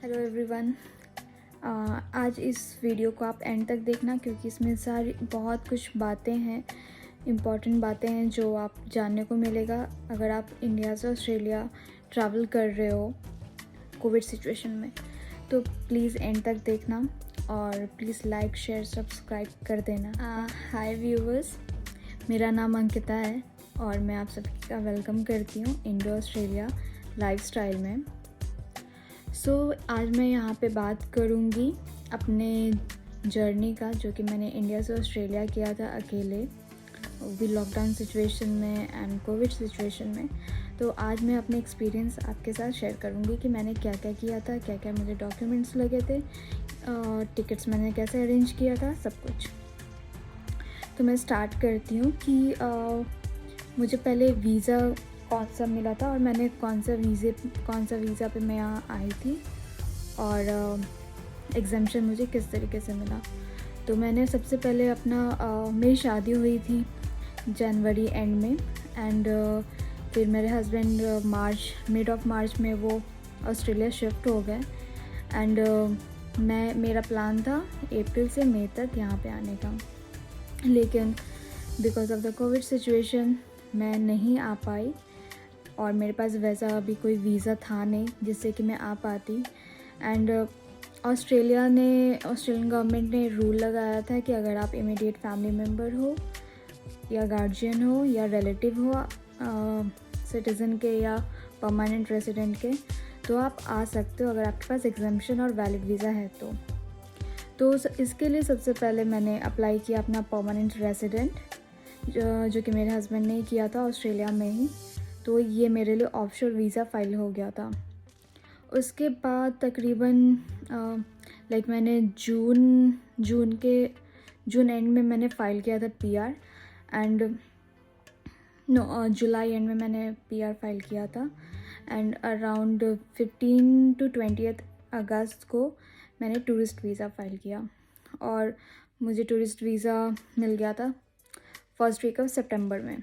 Hello everyone. आज इस video को आप एंड तक देखना क्योंकि इसमें सारी बहुत कुछ बातें हैं, इम्पॉर्टेंट बातें हैं जो आप जानने को मिलेगा अगर आप इंडिया से ऑस्ट्रेलिया ट्रैवल कर रहे हो कोविड सिचुएशन में। तो प्लीज़ एंड तक देखना और प्लीज़ लाइक शेयर सब्सक्राइब कर देना। हाय व्यूवर्स, मेरा नाम अंकिता है और मैं आप सभी का वेलकम करती हूँ इंडो ऑस्ट्रेलिया लाइफस्टाइल में। आज मैं यहाँ पे बात करूँगी अपने जर्नी का, जो कि मैंने इंडिया से ऑस्ट्रेलिया किया था अकेले, भी लॉकडाउन सिचुएशन में एंड कोविड सिचुएशन में। तो आज मैं अपने एक्सपीरियंस आपके साथ शेयर करूँगी कि मैंने क्या क्या किया था, क्या क्या मुझे डॉक्यूमेंट्स लगे थे, टिकट्स मैंने कैसे अरेंज किया था, सब कुछ। तो मैं स्टार्ट करती हूँ कि मुझे पहले वीज़ा कौन सा मिला था और मैंने कौन सा वीज़ा पे मैं यहाँ आई थी और एग्जाम्शन मुझे किस तरीके से मिला। तो मैंने सबसे पहले मेरी शादी हुई थी जनवरी एंड में एंड फिर मेरे हस्बैंड मिड ऑफ मार्च में वो ऑस्ट्रेलिया शिफ्ट हो गए एंड मेरा प्लान था अप्रैल से मई तक यहाँ पे आने का, लेकिन because of the Covid situation मैं नहीं आ पाई और मेरे पास वैसा अभी कोई वीज़ा था नहीं जिससे कि मैं आ पाती। एंड ऑस्ट्रेलियन गवर्नमेंट ने रूल लगाया था कि अगर आप इमीडिएट फैमिली मेम्बर हो या गार्जियन हो या रिलेटिव हो सिटीज़न के या परमानेंट रेजिडेंट के, तो आप आ सकते हो अगर आपके पास एग्जाम्शन और वैलिड वीज़ा है तो इसके लिए सबसे पहले मैंने अप्लाई किया अपना परमानेंट रेजिडेंट, जो कि मेरे हस्बैंड ने किया था ऑस्ट्रेलिया में ही। तो ये मेरे लिए ऑफशोर वीज़ा फाइल हो गया था। उसके बाद तकरीबन मैंने जून एंड में मैंने फ़ाइल किया था पीआर एंड जुलाई एंड में मैंने पीआर फाइल किया था एंड अराउंड 15 to 20 अगस्त को मैंने टूरिस्ट वीज़ा फाइल किया और मुझे टूरिस्ट वीज़ा मिल गया था फर्स्ट वीक ऑफ सितंबर में।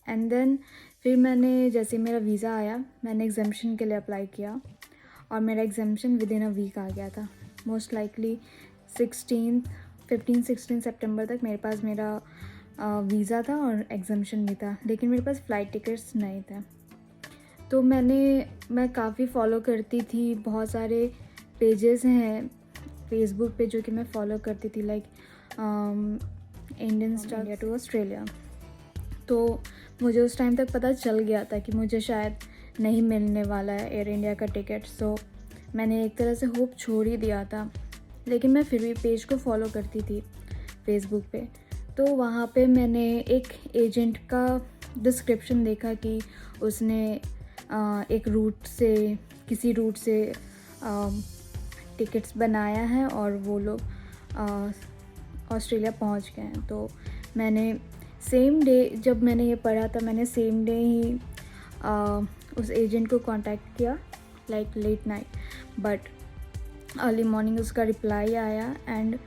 एंड देन फिर मैंने जैसे मेरा वीज़ा आया मैंने एग्जाम्शन के लिए अप्लाई किया और मेरा exemption within a week आ गया था। मोस्ट लाइकली 15-16 सितंबर तक मेरे पास मेरा वीज़ा था और एग्जाम्शन भी था, लेकिन मेरे पास फ़्लाइट टिकट्स नहीं थे। तो मैं काफ़ी फॉलो करती थी, बहुत सारे पेजेस हैं फेसबुक पे जो कि मैं फ़ॉलो करती थी, like Indian star India to Australia. तो मुझे उस टाइम तक पता चल गया था कि मुझे शायद नहीं मिलने वाला है एयर इंडिया का टिकट। सो मैंने एक तरह से होप छोड़ ही दिया था, लेकिन मैं फिर भी पेज को फॉलो करती थी फेसबुक पे। तो वहाँ पे मैंने एक एजेंट का डिस्क्रिप्शन देखा कि उसने किसी रूट से टिकट्स बनाया है और वो लोग ऑस्ट्रेलिया पहुँच गए हैं। तो मैंने सेम डे जब मैंने ये पढ़ा था मैंने सेम डे ही उस एजेंट को कांटेक्ट किया, like late night, but early morning उसका रिप्लाई आया एंड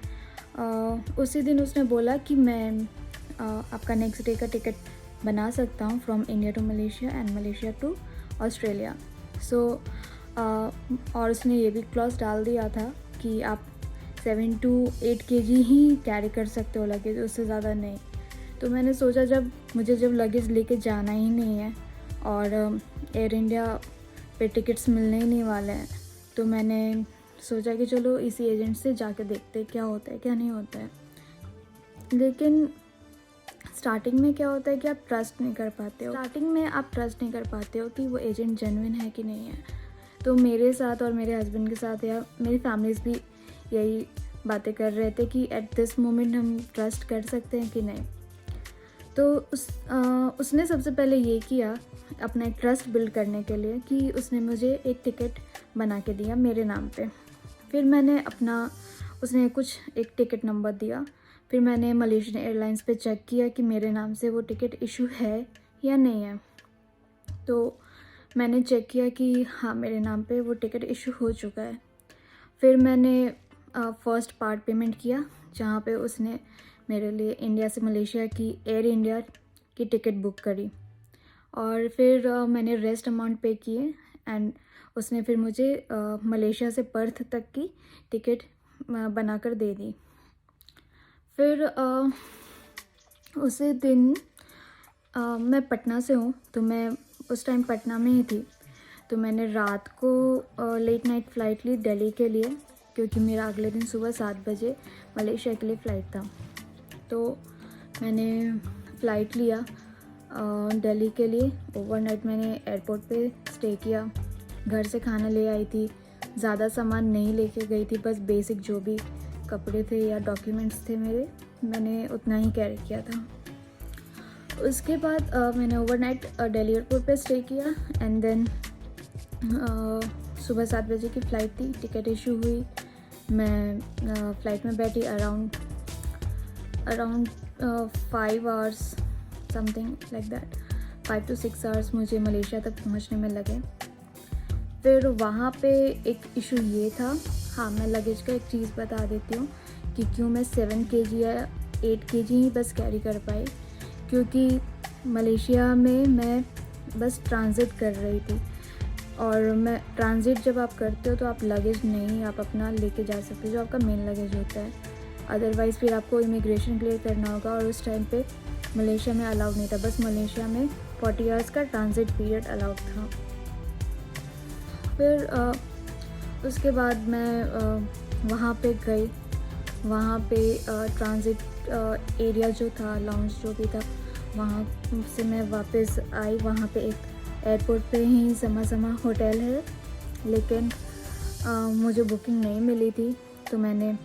उसी दिन उसने बोला कि मैं आपका नेक्स्ट डे का टिकट बना सकता हूँ from India to Malaysia and Malaysia to Australia. So और उसने ये भी क्लॉज डाल दिया था कि आप 7 to 8 kg ही कैरी कर सकते हो लगेज, उससे ज़्यादा नहीं। तो मैंने सोचा जब लगेज लेके जाना ही नहीं है और एयर इंडिया पे टिकट्स मिलने ही नहीं वाले हैं, तो मैंने सोचा कि चलो इसी एजेंट से जाके देखते क्या होता है क्या नहीं होता है। लेकिन स्टार्टिंग में क्या होता है कि आप ट्रस्ट नहीं कर पाते हो कि वो एजेंट जेन्युइन है कि नहीं है। तो मेरे साथ और मेरे हस्बैंड के साथ या मेरी फैमिलीज़ भी यही बातें कर रहे थे कि एट दिस मोमेंट हम ट्रस्ट कर सकते हैं कि नहीं। तो उसने सबसे पहले ये किया अपना एक ट्रस्ट बिल्ड करने के लिए कि उसने मुझे एक टिकट बना के दिया मेरे नाम पे। फिर मैंने उसने एक टिकट नंबर दिया। फिर मैंने मलेशियन एयरलाइंस पे चेक किया कि मेरे नाम से वो टिकट इशू है या नहीं है। तो मैंने चेक किया कि हाँ मेरे नाम पे वो टिकट इशू हो चुका है। फिर मैंने फर्स्ट पार्ट पेमेंट किया जहाँ पे उसने मेरे लिए इंडिया से मलेशिया की एयर इंडिया की टिकट बुक करी और फिर मैंने रेस्ट अमाउंट पे किए एंड उसने फिर मुझे मलेशिया से पर्थ तक की टिकट बनाकर दे दी। फिर उसी दिन मैं पटना से हूँ, तो मैं उस टाइम पटना में ही थी। तो मैंने रात को लेट नाइट फ़्लाइट ली दिल्ली के लिए, क्योंकि मेरा अगले दिन सुबह 7 बजे मलेशिया के लिए फ़्लाइट था। तो मैंने फ़्लाइट लिया दिल्ली के लिए। ओवरनाइट मैंने एयरपोर्ट पे स्टे किया। घर से खाना ले आई थी, ज़्यादा सामान नहीं लेके गई थी, बस बेसिक जो भी कपड़े थे या डॉक्यूमेंट्स थे मेरे, मैंने उतना ही कैरी किया था। उसके बाद मैंने ओवरनाइट दिल्ली एयरपोर्ट पे स्टे किया एंड देन सुबह 7 बजे की फ़्लाइट थी। टिकट इशू हुई, मैं फ़्लाइट में बैठी। Around 5 hours something like that, 5 to 6 hours मुझे मलेशिया तक पहुंचने में लगे। फिर वहाँ पे एक इशू ये था, हाँ मैं लगेज का एक चीज़ बता देती हूँ कि क्यों मैं 7 kg या 8 kg ही बस कैरी कर पाई, क्योंकि मलेशिया में मैं बस ट्रांजिट कर रही थी। और मैं ट्रांजिट जब आप करते हो तो आप लगेज नहीं आप अपना लेके जा सकते, जो आपका मेन लगेज होता है। अदरवाइज़ फिर आपको इमिग्रेशन क्लियर करना होगा, और उस टाइम पे मलेशिया में अलाउड नहीं था। बस मलेशिया में 40 आवर्स का ट्रांजिट पीरियड अलाउड था। फिर उसके बाद मैं वहाँ पे गई। वहाँ पे ट्रांजिट एरिया जो था, लाउंज जो भी था, वहाँ से मैं वापस आई। वहाँ पे एक एयरपोर्ट पे ही समा होटल है, लेकिन मुझे बुकिंग नहीं मिली थी, तो मैंने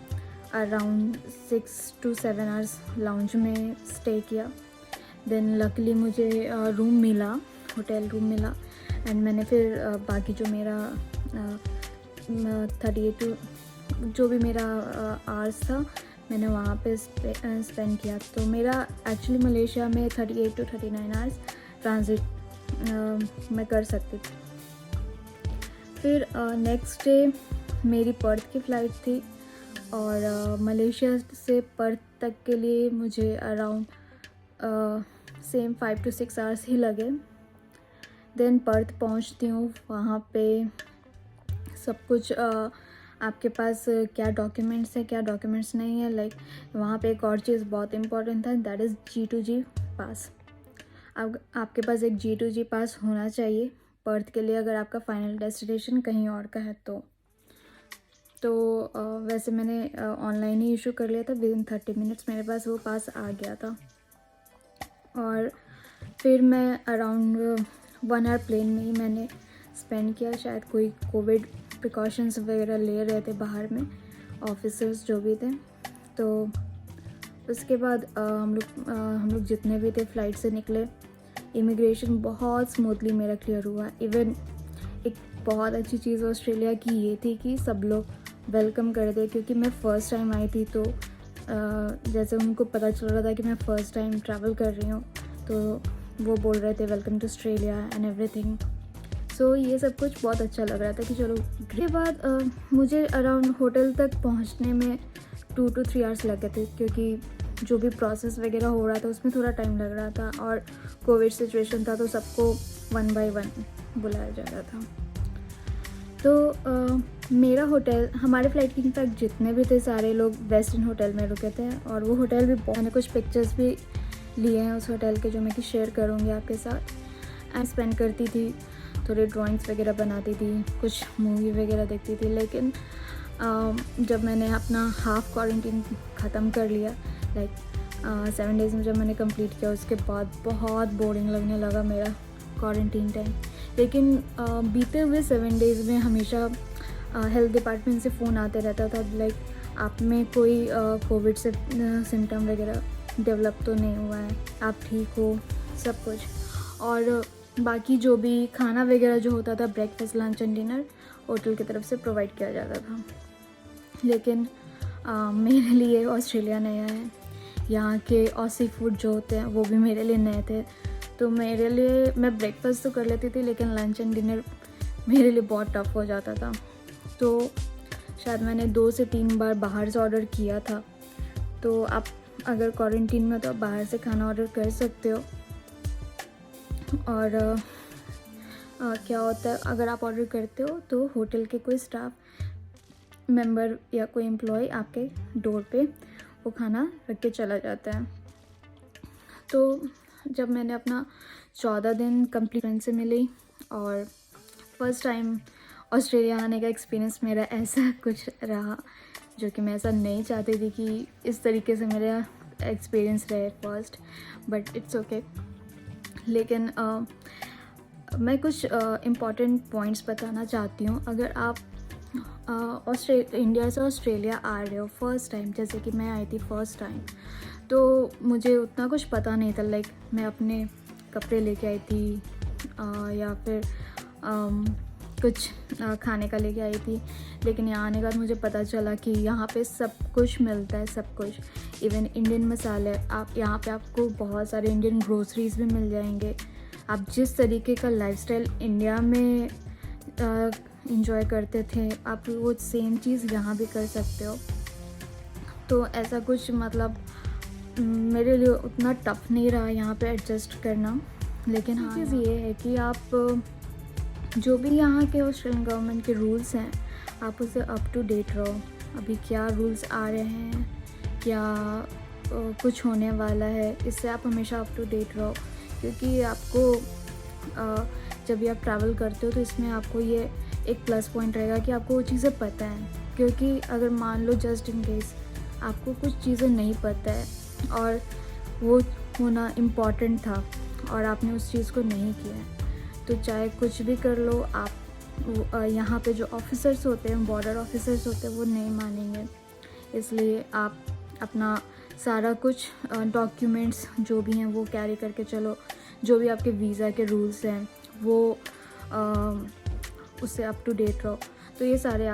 अराउंड 6 to 7 आवर्स लाउंज में स्टे किया। देन लकीली मुझे रूम मिला, होटल रूम मिला, एंड मैंने फिर बाकी जो मेरा 38 to जो भी मेरा आवर्स था, मैंने वहाँ पे स्पेंड किया। तो मेरा एक्चुअली मलेशिया में 38 to 39 आवर्स ट्रांजिट मैं कर सकती थी। फिर नेक्स्ट डे मेरी पर्थ की फ़्लाइट थी, और मलेशिया से पर्थ तक के लिए मुझे अराउंड सेम 5 to 6 आवर्स ही लगे। देन पर्थ पहुँचती हूँ, वहाँ पे सब कुछ आपके पास क्या डॉक्यूमेंट्स है क्या डॉक्यूमेंट्स नहीं है। लाइक वहाँ पे एक और चीज़ बहुत इम्पॉर्टेंट था, दैट इज़ G2G पास। आपके पास एक G2G पास होना चाहिए पर्थ के लिए, अगर आपका फाइनल डेस्टिनेशन कहीं और का है तो वैसे मैंने ऑनलाइन ही इशू कर लिया था। विदिन 30 मिनट्स मेरे पास वो पास आ गया था। और फिर मैं अराउंड 1 आवर प्लेन में ही मैंने स्पेंड किया। शायद कोई कोविड प्रिकॉशंस वगैरह ले रहे थे बाहर में, ऑफिसर्स जो भी थे। तो उसके बाद हम लोग जितने भी थे फ़्लाइट से निकले। इमिग्रेशन बहुत स्मूथली मेरा क्लियर हुआ। इवन एक बहुत अच्छी चीज़ ऑस्ट्रेलिया की ये थी कि सब लोग वेलकम कर दे, क्योंकि मैं फ़र्स्ट टाइम आई थी। तो जैसे उनको पता चल रहा था कि मैं फ़र्स्ट टाइम ट्रैवल कर रही हूँ, तो वो बोल रहे थे welcome to Australia and everything. So ये सब कुछ बहुत अच्छा लग रहा था कि चलो। उसके बाद मुझे अराउंड होटल तक पहुँचने में 2 to 3 आवर्स लग गए थे, क्योंकि जो भी प्रोसेस वगैरह हो रहा था उसमें थोड़ा टाइम लग रहा था, और कोविड सिचुएशन था, तो सबको 1 by 1 बुलाया जा रहा था। तो मेरा होटल, हमारे फ़्लाइट के इनफैक्ट जितने भी थे सारे लोग वेस्टर्न होटल में रुके थे, और वो होटल भी मैंने कुछ पिक्चर्स भी लिए हैं उस होटल के, जो मैं कि शेयर करूँगी आपके साथ। एंड स्पेंड करती थी, थोड़ी ड्राइंग्स वगैरह बनाती थी, कुछ मूवी वगैरह देखती थी। लेकिन जब मैंने अपना हाफ़ क्वारंटीन ख़त्म कर लिया, लाइक 7 डेज़ में जब मैंने कंप्लीट किया, उसके बाद बहुत बोरिंग लगने लगा मेरा क्वारंटीन टाइम। लेकिन बीते हुए 7 डेज़ में हमेशा हेल्थ डिपार्टमेंट से फ़ोन आते रहता था, लाइक आप में कोई कोविड से सिम्टम वगैरह डेवलप तो नहीं हुआ है, आप ठीक हो, सब कुछ। और बाकी जो भी खाना वगैरह जो होता था, breakfast, lunch and dinner hotel की तरफ से प्रोवाइड किया जाता था। लेकिन मेरे लिए ऑस्ट्रेलिया नया है, यहाँ के ऑसी फूड जो होते हैं वो भी मेरे लिए नए थे। तो मेरे लिए, मैं ब्रेकफास्ट तो कर लेती थी, लेकिन लंच एंड डिनर मेरे लिए बहुत टफ़ हो जाता था। तो शायद मैंने 2 से 3 बार बाहर से ऑर्डर किया था। तो आप अगर क्वारंटीन में, तो आप बाहर से खाना ऑर्डर कर सकते हो। और क्या होता है, अगर आप ऑर्डर करते हो तो होटल के कोई स्टाफ मेंबर या कोई एम्प्लॉय आपके डोर पे वो खाना रख के चला जाता है। तो जब मैंने अपना 14 दिन कंप्लीट फ्रेंड से मिली और फर्स्ट टाइम ऑस्ट्रेलिया आने का एक्सपीरियंस मेरा ऐसा कुछ रहा जो कि मैं ऐसा नहीं चाहती थी कि इस तरीके से मेरा एक्सपीरियंस रहे फर्स्ट, बट इट्स ओके। लेकिन मैं कुछ इम्पॉर्टेंट पॉइंट्स बताना चाहती हूँ। अगर आप इंडिया से ऑस्ट्रेलिया आ रहे हो फर्स्ट टाइम, जैसे कि मैं आई थी फर्स्ट टाइम, तो मुझे उतना कुछ पता नहीं था। लाइक मैं अपने कपड़े लेके आई थी या फिर कुछ खाने का लेके आई थी। लेकिन यहाँ आने के बाद मुझे पता चला कि यहाँ पे सब कुछ मिलता है, सब कुछ, इवन इंडियन मसाले। आप यहाँ पे आपको बहुत सारे इंडियन ग्रोसरीज भी मिल जाएंगे। आप जिस तरीके का लाइफस्टाइल इंडिया में इंजॉय करते थे, आप वो सेम चीज़ यहाँ भी कर सकते हो। तो ऐसा कुछ मतलब मेरे लिए उतना टफ नहीं रहा यहाँ पे एडजस्ट करना। लेकिन हाँ, चीज़ ये है कि आप जो भी यहाँ के ऑस्ट्रेलियन गवर्नमेंट के रूल्स हैं, आप उसे अप टू डेट रहो। अभी क्या रूल्स आ रहे हैं, क्या कुछ होने वाला है, इससे आप हमेशा अप टू डेट रहो। क्योंकि आपको जब भी आप ट्रैवल करते हो तो इसमें आपको ये एक प्लस पॉइंट रहेगा कि आपको वो चीज़ें पता है। क्योंकि अगर मान लो जस्ट इन केस आपको कुछ चीज़ें नहीं पता है और वो होना इम्पॉर्टेंट था और आपने उस चीज़ को नहीं किया है, तो चाहे कुछ भी कर लो, आप यहाँ पे जो ऑफिसर्स होते हैं, बॉर्डर ऑफिसर्स होते हैं, वो नहीं मानेंगे। इसलिए आप अपना सारा कुछ डॉक्यूमेंट्स जो भी हैं वो कैरी करके चलो। जो भी आपके वीज़ा के रूल्स हैं वो उससे अप टू डेट रहो। तो ये सारे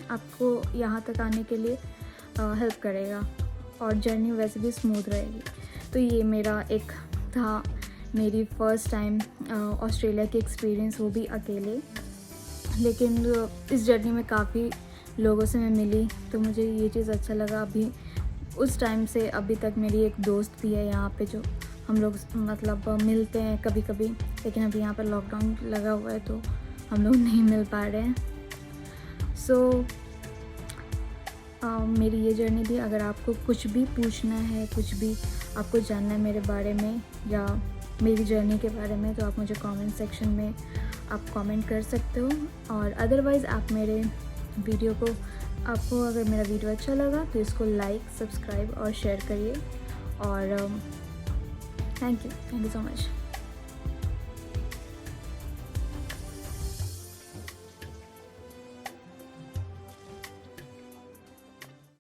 आपको यहाँ तक आने के लिए हेल्प करेगा और जर्नी वैसे भी स्मूथ रहेगी। तो ये मेरा एक था, मेरी फ़र्स्ट टाइम ऑस्ट्रेलिया की एक्सपीरियंस, वो भी अकेले। लेकिन इस जर्नी में काफ़ी लोगों से मैं मिली, तो मुझे ये चीज़ अच्छा लगा। अभी उस टाइम से अभी तक मेरी एक दोस्त भी है यहाँ पे, जो हम लोग मतलब मिलते हैं कभी कभी। लेकिन अभी यहाँ पर लॉकडाउन लगा हुआ है तो हम लोग नहीं मिल पा रहे हैं। सो मेरी ये जर्नी थी। अगर आपको कुछ भी पूछना है, कुछ भी आपको जानना है मेरे बारे में या मेरी जर्नी के बारे में, तो आप मुझे कमेंट सेक्शन में आप कमेंट कर सकते हो। और अदरवाइज़ आप मेरे वीडियो को, आपको अगर मेरा वीडियो अच्छा लगा तो इसको लाइक, सब्सक्राइब और शेयर करिए। और थैंक यू सो मच।